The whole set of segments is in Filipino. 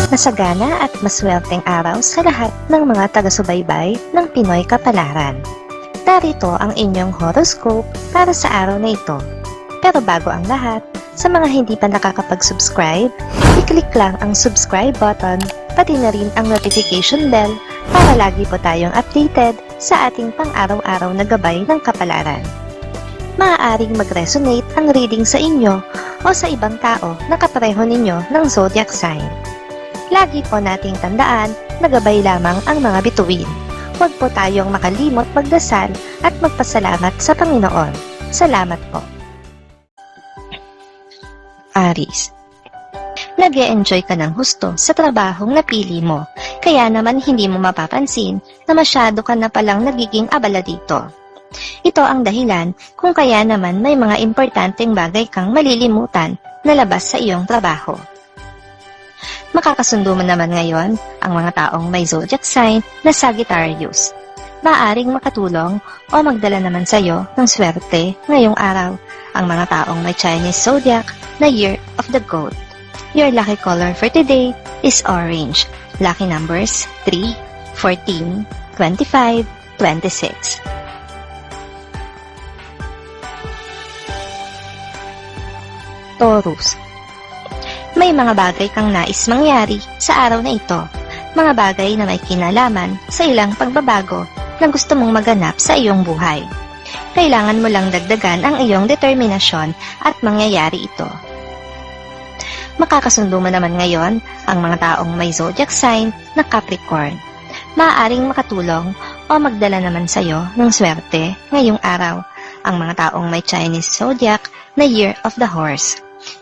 Masagana at maswerteng araw sa lahat ng mga taga-subaybay ng Pinoy Kapalaran. Narito ang inyong horoscope para sa araw na ito. Pero bago ang lahat, sa mga hindi pa nakakapag-subscribe, i-click lang ang subscribe button, pati na rin ang notification bell para lagi po tayong updated sa ating pang-araw-araw na gabay ng kapalaran. Maaaring mag-resonate ang reading sa inyo o sa ibang tao na kapareho ninyo ng zodiac sign. Lagi po nating tandaan na gabay lamang ang mga bituin. Huwag po tayong makalimot magdasal at magpasalamat sa Panginoon. Salamat po. Aries, nag-e-enjoy ka ng husto sa trabahong napili mo, kaya naman hindi mo mapapansin na masyado ka na palang nagiging abala dito. Ito ang dahilan kung kaya naman may mga importanteng bagay kang malilimutan na labas sa iyong trabaho. Makakasundo mo naman ngayon ang mga taong may zodiac sign na Sagittarius. Maaaring makatulong o magdala naman sa iyo ng swerte ngayong araw ang mga taong may Chinese zodiac na Year of the Goat. Your lucky color for today is orange. Lucky numbers 3, 14, 25, 26. Taurus, may mga bagay kang nais mangyari sa araw na ito. Mga bagay na may kinalaman sa ilang pagbabago na gusto mong maganap sa iyong buhay. Kailangan mo lang dagdagan ang iyong determinasyon at mangyayari ito. Makakasundo mo naman ngayon ang mga taong may zodiac sign na Capricorn. Maaaring makatulong o magdala naman sa iyo ng swerte ngayong araw ang mga taong may Chinese zodiac na Year of the Horse.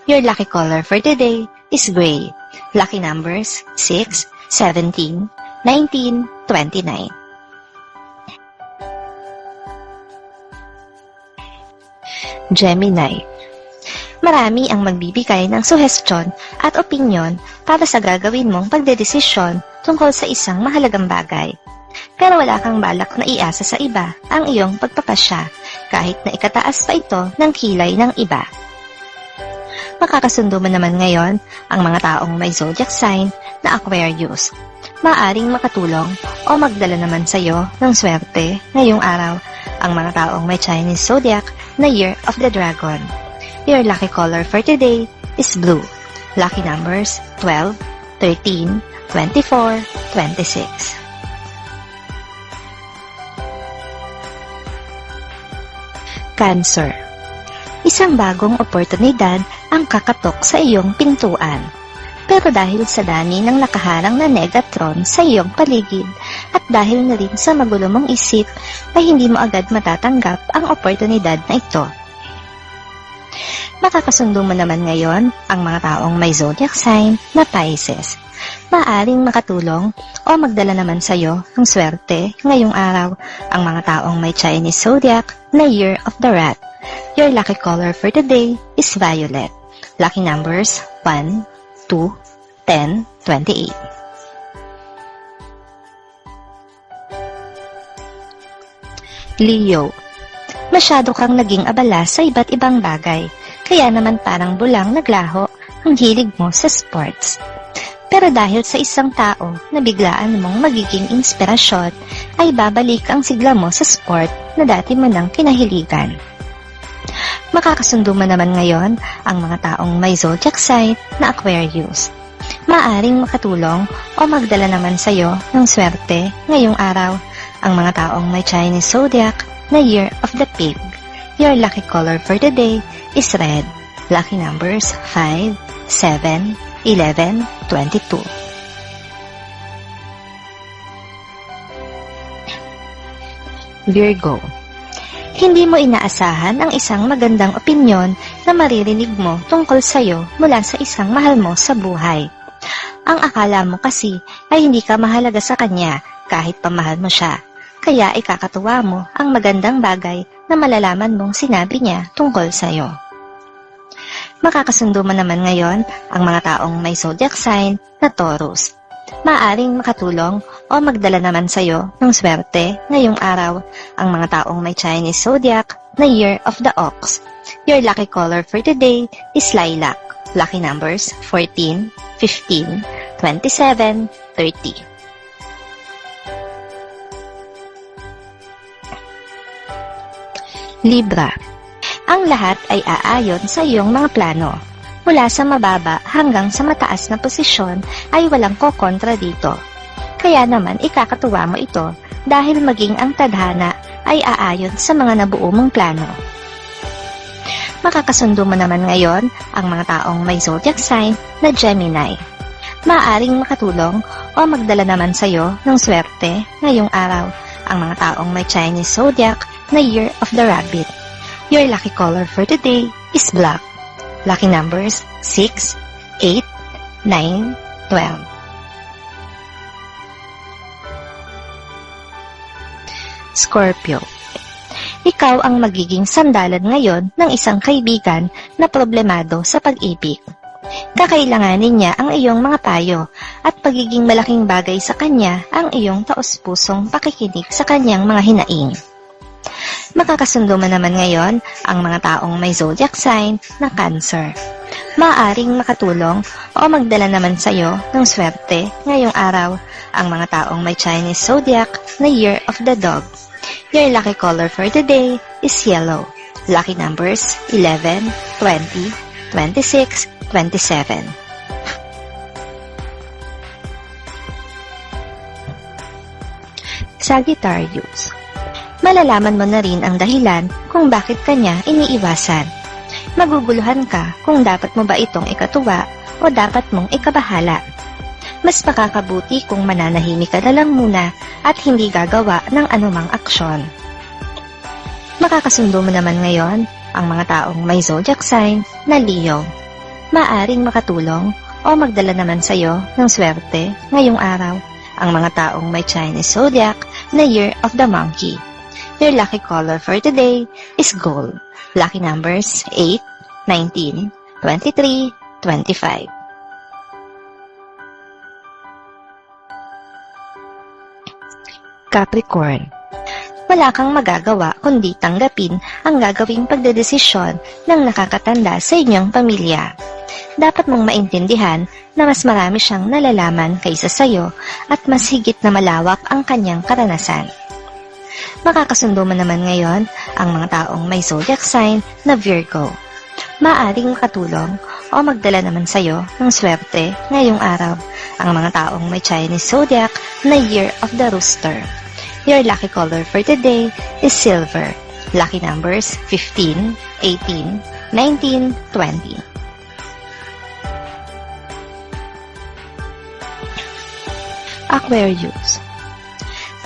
Your lucky color for today is gray. Lucky numbers 6, 17, 19, 29. Gemini, marami ang magbibigay ng suhestyon at opinyon para sa gagawin mong pagdedesisyon tungkol sa isang mahalagang bagay. Pero wala kang balak na iasa sa iba ang iyong pagpapasya kahit na ikataas pa ito ng kilay ng iba. Makakasundo mo naman ngayon ang mga taong may zodiac sign na Aquarius. Maaring makatulong o magdala naman sa iyo ng swerte ngayong araw ang mga taong may Chinese zodiac na Year of the Dragon. Your lucky color for today is blue. Lucky numbers 12, 13, 24, 26. Cancer, isang bagong oportunidad ang kakatok sa iyong pintuan. Pero dahil sa dami ng nakaharang na negatron sa iyong paligid at dahil na rin sa magulo mong isip, ay hindi mo agad matatanggap ang oportunidad na ito. Makakasundo mo naman ngayon ang mga taong may zodiac sign na Pisces. Maaring makatulong o magdala naman sa iyo ng swerte ngayong araw ang mga taong may Chinese zodiac na Year of the Rat. Your lucky color for today is violet. Lucky numbers 1, 2, 10, 28. Leo, masyado kang naging abala sa iba't ibang bagay, kaya naman parang bulang naglaho ang hilig mo sa sports. Pero dahil sa isang tao na biglaan mong magiging inspirasyon, ay babalik ang sigla mo sa sport na dati mo nang kinahiligan. Makakasundo mo naman ngayon ang mga taong may zodiac sign na Aquarius. Maaring makatulong o magdala naman sa iyo ng swerte ngayong araw ang mga taong may Chinese zodiac na Year of the Pig. Your lucky color for today is red. Lucky numbers 5, 7, 11, 22. Virgo, hindi mo inaasahan ang isang magandang opinyon na maririnig mo tungkol sa iyo mula sa isang mahal mo sa buhay. Ang akala mo kasi ay hindi ka mahalaga sa kanya kahit pamahal mo siya, kaya ikakatuwa mo ang magandang bagay na malalaman mong sinabi niya tungkol sa iyo. Makakasundo mo naman ngayon ang mga taong may zodiac sign na Taurus. Maaring makatulong o magdala naman sa iyo ng swerte ngayong araw ang mga taong may Chinese zodiac na Year of the Ox. Your lucky color for today is lilac. Lucky numbers 14, 15, 27, 30. Libra. Ang lahat ay aayon sa iyong mga plano. Mula sa mababa hanggang sa mataas na posisyon ay walang kokontra dito. Kaya naman ikakatuwa mo ito dahil maging ang tadhana ay aayon sa mga nabuo mong plano. Makakasundo mo naman ngayon ang mga taong may zodiac sign na Gemini. Maaaring makatulong o magdala naman sa iyo ng swerte ngayong araw ang mga taong may Chinese zodiac na Year of the Rabbit. Your lucky color for today is black. Lucky numbers 6, 8, 9, 12. Scorpio. Ikaw ang magiging sandalan ngayon ng isang kaibigan na problemado sa pag-ibig. Kakailanganin niya ang iyong mga payo at pagiging malaking bagay sa kanya ang iyong taos-pusong pakikinig sa kanyang mga hinaing. Makakasundo mo naman ngayon ang mga taong may zodiac sign na Cancer. Maaaring makatulong o magdala naman sa iyo ng swerte ngayong araw ang mga taong may Chinese zodiac na Year of the Dog. Your lucky color for today is yellow. Lucky numbers 11, 20, 26, 27. Sagittarius. Malalaman mo na rin ang dahilan kung bakit kanya iniiwasan. Maguguluhan ka kung dapat mo ba itong ikatuwa o dapat mong ikabahala. Mas makakabuti kung mananahimik ka na lang muna at hindi gagawa ng anumang aksyon. Makakasundo mo naman ngayon ang mga taong may zodiac sign na Leo. Maaring makatulong o magdala naman sa iyo ng swerte ngayong araw ang mga taong may Chinese zodiac na Year of the Monkey. Your lucky color for today is gold. Lucky numbers 8, 19, 23, 25. Capricorn. Wala kang magagawa kundi tanggapin ang gagawing pagdedesisyon ng nakakatanda sa inyong pamilya. Dapat mong maintindihan na mas marami siyang nalalaman kaysa sayo at mas higit na malawak ang kanyang karanasan. Makakasundo mo naman ngayon ang mga taong may zodiac sign na Virgo. Maaring makatulong o magdala naman sa iyo ng swerte ngayong araw ang mga taong may Chinese zodiac na Year of the Rooster. Your lucky color for today is silver. Lucky numbers 15, 18, 19, 20. Aquarius.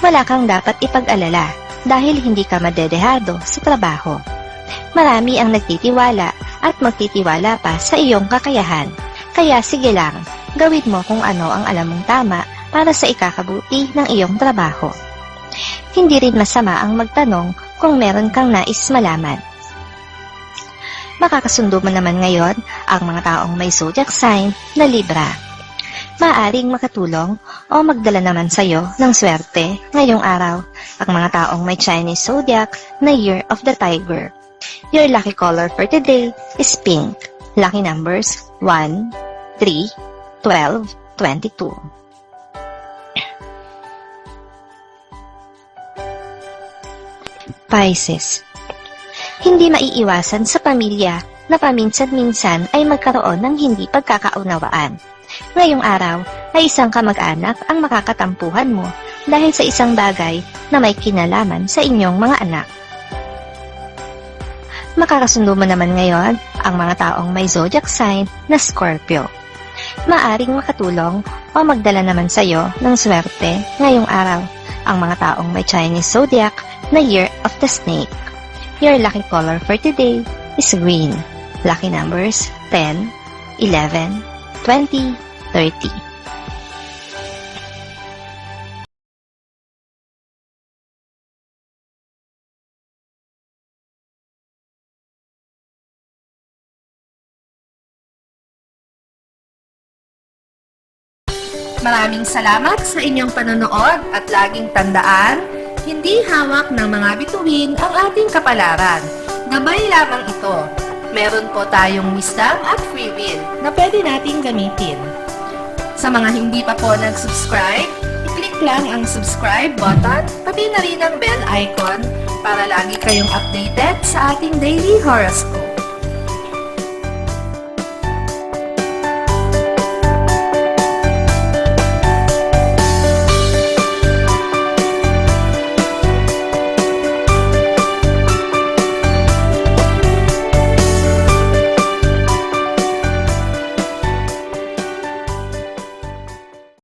Wala kang dapat ipag-alala dahil hindi ka madedehado sa trabaho. Marami ang nagtitiwala at magtitiwala pa sa iyong kakayahan. Kaya sige lang, gawin mo kung ano ang alam mong tama para sa ikakabuti ng iyong trabaho. Hindi rin masama ang magtanong kung meron kang nais malaman. Makakasundo mo naman ngayon ang mga taong may zodiac sign na Libra. Maaring makatulong o magdala naman sa iyo ng swerte ngayong araw ang mga taong may Chinese zodiac na Year of the Tiger. Your lucky color for today is pink. Lucky numbers 1, 3, 12, 22. Pisces. Hindi maiiwasan sa pamilya na paminsan-minsan ay magkaroon ng hindi pagkakaunawaan. Ngayong araw ay isang kamag-anak ang makakatampuhan mo dahil sa isang bagay na may kinalaman sa inyong mga anak. Makakasundo mo naman ngayon ang mga taong may zodiac sign na Scorpio. Maaring makatulong o magdala naman sa iyo ng swerte ngayong araw ang mga taong may Chinese zodiac na Year of the Snake. Your lucky color for today is green. Lucky numbers 10, 11, 20, 30. Maraming salamat sa inyong panonood at laging tandaan, hindi hawak ng mga bituin ang ating kapalaran. Gabay lamang ito. Meron po tayong wisdom at free will na pwede nating gamitin. Sa mga hindi pa po nag-subscribe, i-click lang ang subscribe button, pati na rin ang bell icon para lagi kayong updated sa ating daily horoscope.